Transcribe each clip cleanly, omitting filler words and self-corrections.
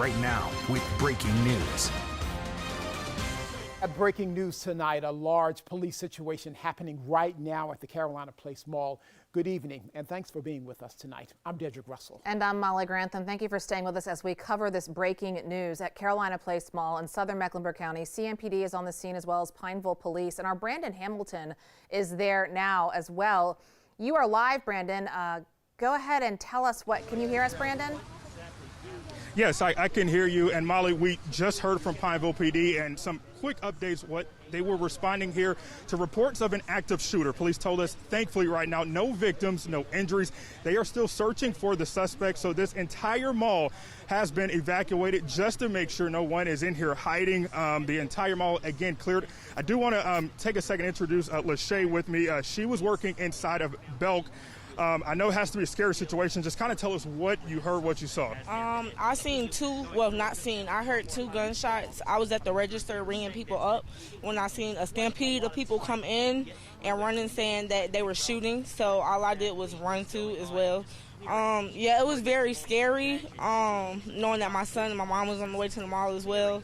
Right now with breaking news. Breaking news tonight, a large police situation happening right now at the Carolina Place Mall. Good evening, and thanks for being with us tonight. I'm Dedrick Russell. And I'm Molly Grantham. Thank you for staying with us as we cover this breaking news at Carolina Place Mall in southern Mecklenburg County. CMPD is on the scene as well as Pineville Police, and our Brandon Hamilton is there now as well. You are live, Brandon. Go ahead and tell us can you hear us, Brandon? Yes, I can hear you. And Molly, we just heard from Pineville PD and some quick updates what they were responding here to reports of an active shooter. Police told us, thankfully right now, no victims, no injuries. They are still searching for the suspect. So this entire mall has been evacuated just to make sure no one is in here hiding. The entire mall, again, cleared. I do want to take a second to introduce Lachey with me. She was working inside of Belk. I know it has to be a scary situation. Just kind of tell us what you heard, what you saw. I seen I heard two gunshots. I was at the register ringing people up when I seen a stampede of people come in and running saying that they were shooting. So all I did was run too as well. Yeah, it was very scary knowing that my son and my mom was on the way to the mall as well.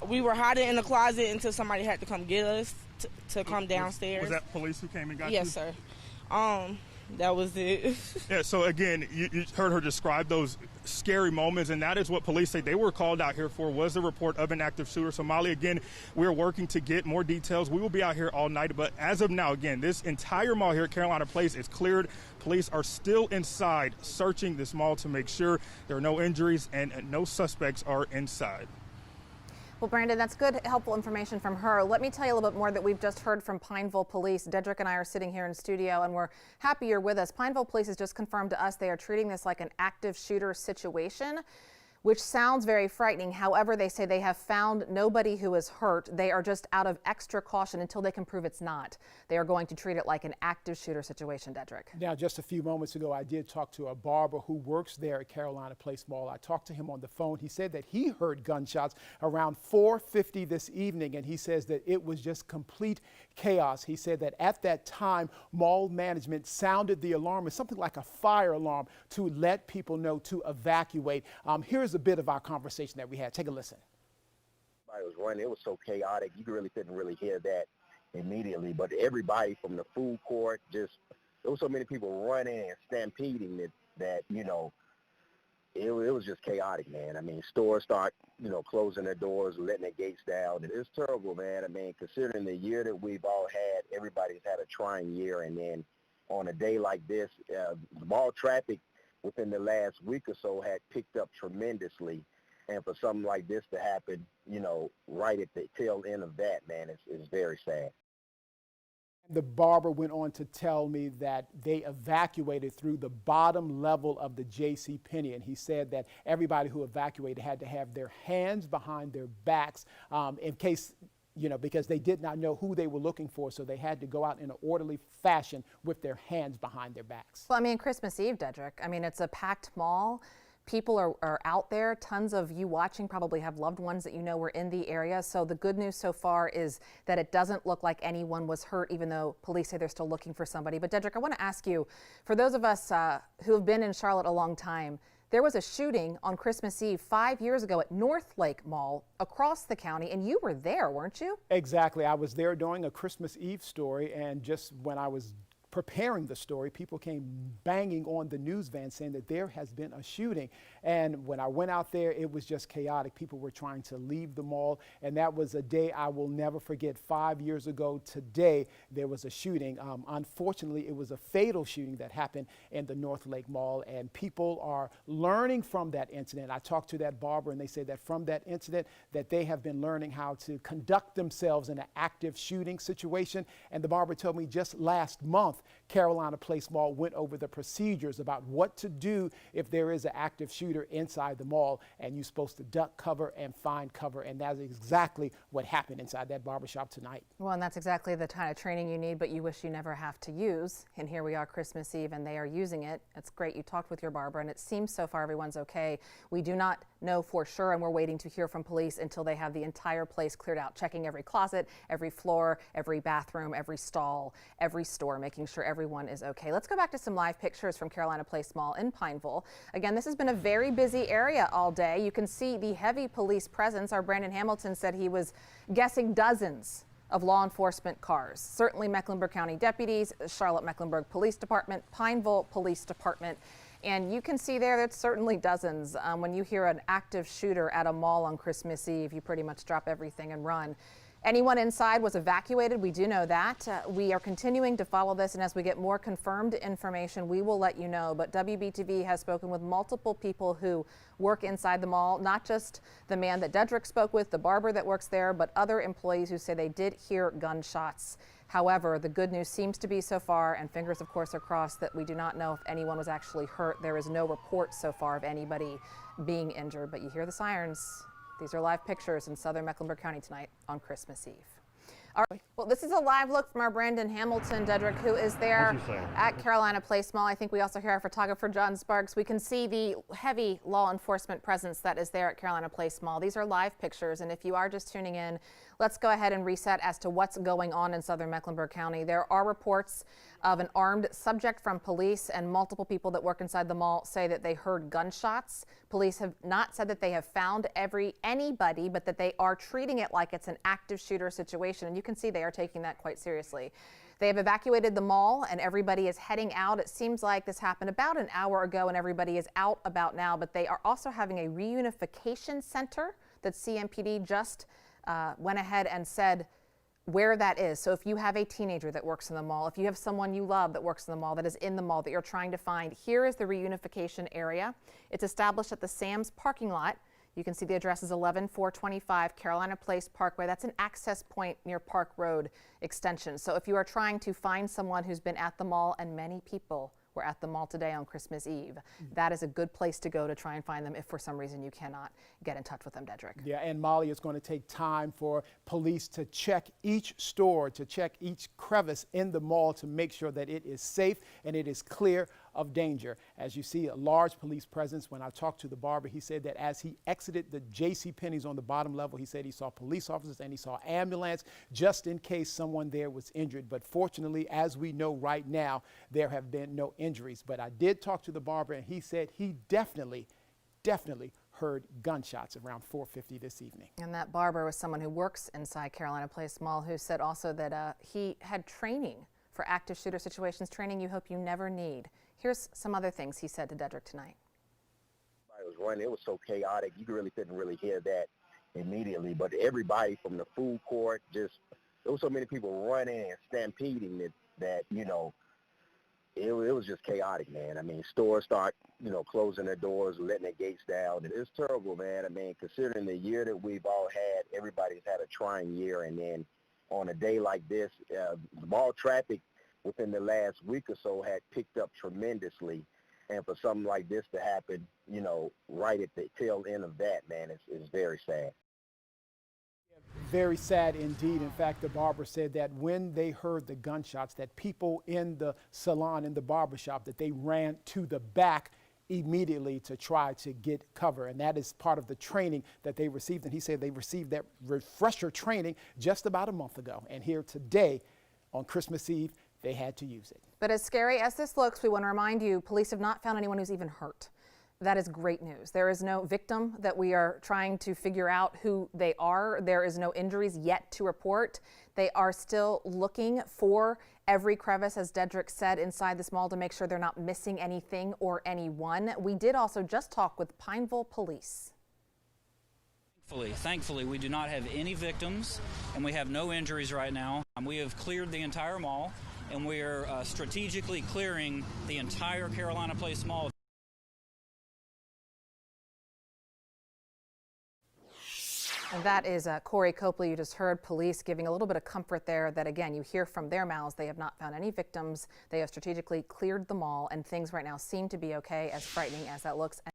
We were hiding in the closet until somebody had to come get us to come downstairs. Was that police who came and got you? Yes, sir. That was it. Yeah, so again, you heard her describe those scary moments, and that is what police say they were called out here for, was the report of an active shooter. So Molly, again, we're working to get more details. We will be out here all night, but as of now, again, this entire mall here at Carolina Place is cleared. Police are still inside searching this mall to make sure there are no injuries and no suspects are inside. Well, Brandon, that's good, helpful information from her. Let me tell you a little bit more that we've just heard from Pineville Police. Dedrick and I are sitting here in studio, and we're happy you're with us. Pineville Police has just confirmed to us they are treating this like an active shooter situation, which sounds very frightening. However, they say they have found nobody who is hurt. They are just out of extra caution until they can prove it's not. They are going to treat it like an active shooter situation, Dedrick. Now, just a few moments ago, I did talk to a barber who works there at Carolina Place Mall. I talked to him on the phone. He said that he heard gunshots around 4:50 this evening, and he says that it was just complete chaos. He said that at that time, mall management sounded the alarm, it's something like a fire alarm, to let people know to evacuate. Here's a bit of our conversation that we had. Take a listen. Everybody was running. It was so chaotic. You really couldn't really hear that immediately. But everybody from the food court, there was so many people running and stampeding that it was just chaotic, man. I mean, stores start, closing their doors, letting their gates down. It's terrible, man. I mean, considering the year that we've all had, everybody's had a trying year. And then on a day like this, mall traffic within the last week or so had picked up tremendously. And for something like this to happen, right at the tail end of that, man, it's very sad. The barber went on to tell me that they evacuated through the bottom level of the JCPenney, and he said that everybody who evacuated had to have their hands behind their backs in case, because they did not know who they were looking for, so they had to go out in an orderly fashion with their hands behind their backs. Well, I mean, Christmas Eve, Dedrick. I mean, it's a packed mall. People are out there. Tons of you watching probably have loved ones that were in the area. So the good news so far is that it doesn't look like anyone was hurt, even though police say they're still looking for somebody. But Dedrick, I want to ask you, for those of us who have been in Charlotte a long time, there was a shooting on Christmas Eve 5 years ago at North Lake Mall across the county, and you were there, weren't you? Exactly. I was there doing a Christmas Eve story, and just when I was preparing the story, people came banging on the news van saying that there has been a shooting. And when I went out there, it was just chaotic. People were trying to leave the mall, and that was a day I will never forget. 5 years ago today, there was a shooting. Unfortunately, it was a fatal shooting that happened in the North Lake Mall, and people are learning from that incident. I talked to that barber, and they say that from that incident that they have been learning how to conduct themselves in an active shooting situation. And the barber told me just last month, Carolina Place Mall went over the procedures about what to do if there is an active shooter inside the mall, and you're supposed to duck cover and find cover, and that's exactly what happened inside that barbershop tonight. Well, and that's exactly the kind of training you need, but you wish you never have to use. And here we are Christmas Eve, and they are using it. It's great you talked with your barber, and it seems so far everyone's okay. We do not know for sure, and we're waiting to hear from police until they have the entire place cleared out, checking every closet, every floor, every bathroom, every stall, every store, making sure everyone is okay. Let's go back to some live pictures from Carolina Place Mall in Pineville. Again, this has been a very busy area all day. You can see the heavy police presence. Our Brandon Hamilton said he was guessing dozens of law enforcement cars. Certainly Mecklenburg County deputies, Charlotte-Mecklenburg Police Department, Pineville Police Department. And you can see there that's certainly dozens. When you hear an active shooter at a mall on Christmas Eve, you pretty much drop everything and run. Anyone inside was evacuated. We do know that. We are continuing to follow this, and as we get more confirmed information, we will let you know. But WBTV has spoken with multiple people who work inside the mall, not just the man that Dedrick spoke with, the barber that works there, but other employees who say they did hear gunshots. However, the good news seems to be so far, and fingers of course are crossed, that we do not know if anyone was actually hurt. There is no report so far of anybody being injured, but you hear the sirens. These are live pictures in southern Mecklenburg County tonight on Christmas Eve. All right. Well, this is a live look from our Brandon Hamilton, Dedrick, who is there at Carolina Place Mall. I think we also hear our photographer, John Sparks. We can see the heavy law enforcement presence that is there at Carolina Place Mall. These are live pictures, and if you are just tuning in, let's go ahead and reset as to what's going on in southern Mecklenburg County. There are reports of an armed subject from police, and multiple people that work inside the mall say that they heard gunshots. Police have not said that they have found anybody, but that they are treating it like it's an active shooter situation, and you can see they are taking that quite seriously. They have evacuated the mall and everybody is heading out. It seems like this happened about an hour ago and everybody is out about now, but they are also having a reunification center that CMPD just went ahead and said where that is. So if you have a teenager that works in the mall, if you have someone you love that works in the mall, that is in the mall that you're trying to find, here is the reunification area. It's established at the Sam's parking lot. You can see the address is 11425 Carolina Place Parkway. That's an access point near Park Road Extension. So if you are trying to find someone who's been at the mall, and many people were at the mall today on Christmas Eve, that is a good place to go to try and find them if for some reason you cannot get in touch with them, Dedrick. Yeah, and Molly, it's going to take time for police to check each store, to check each crevice in the mall to make sure that it is safe and it is clear of danger. As you see, a large police presence. When I talked to the barber, he said that as he exited the JCPenney's on the bottom level, he said he saw police officers and he saw ambulance just in case someone there was injured. But fortunately, as we know right now, there have been no injuries. But I did talk to the barber and he said he definitely heard gunshots around 4:50 this evening. And that barber was someone who works inside Carolina Place Mall, who said also that he had training for active shooter situations, training you hope you never need. Here's some other things he said to Dedrick tonight. It was running. It was so chaotic. You really couldn't hear that immediately. But everybody from the food court, there was so many people running and stampeding that you know, it was just chaotic, man. I mean, stores start, closing their doors, letting their gates down. It's terrible, man. I mean, considering the year that we've all had, everybody's had a trying year. And then on a day like this, mall traffic within the last week or so had picked up tremendously. And for something like this to happen, right at the tail end of that, man, it's very sad. Very sad indeed. In fact, the barber said that when they heard the gunshots, that people in the salon, in the barber shop, that they ran to the back immediately to try to get cover. And that is part of the training that they received. And he said they received that refresher training just about a month ago. And here today on Christmas Eve, they had to use it. But as scary as this looks, we want to remind you, police have not found anyone who's even hurt. That is great news. There is no victim that we are trying to figure out who they are. There is no injuries yet to report. They are still looking for every crevice, as Dedrick said, inside this mall to make sure they're not missing anything or anyone. We did also just talk with Pineville Police. Thankfully, we do not have any victims and we have no injuries right now. We have cleared the entire mall and we are strategically clearing the entire Carolina Place Mall. And that is Corey Copley. You just heard police giving a little bit of comfort there that, again, you hear from their mouths they have not found any victims. They have strategically cleared the mall, and things right now seem to be okay, as frightening as that looks.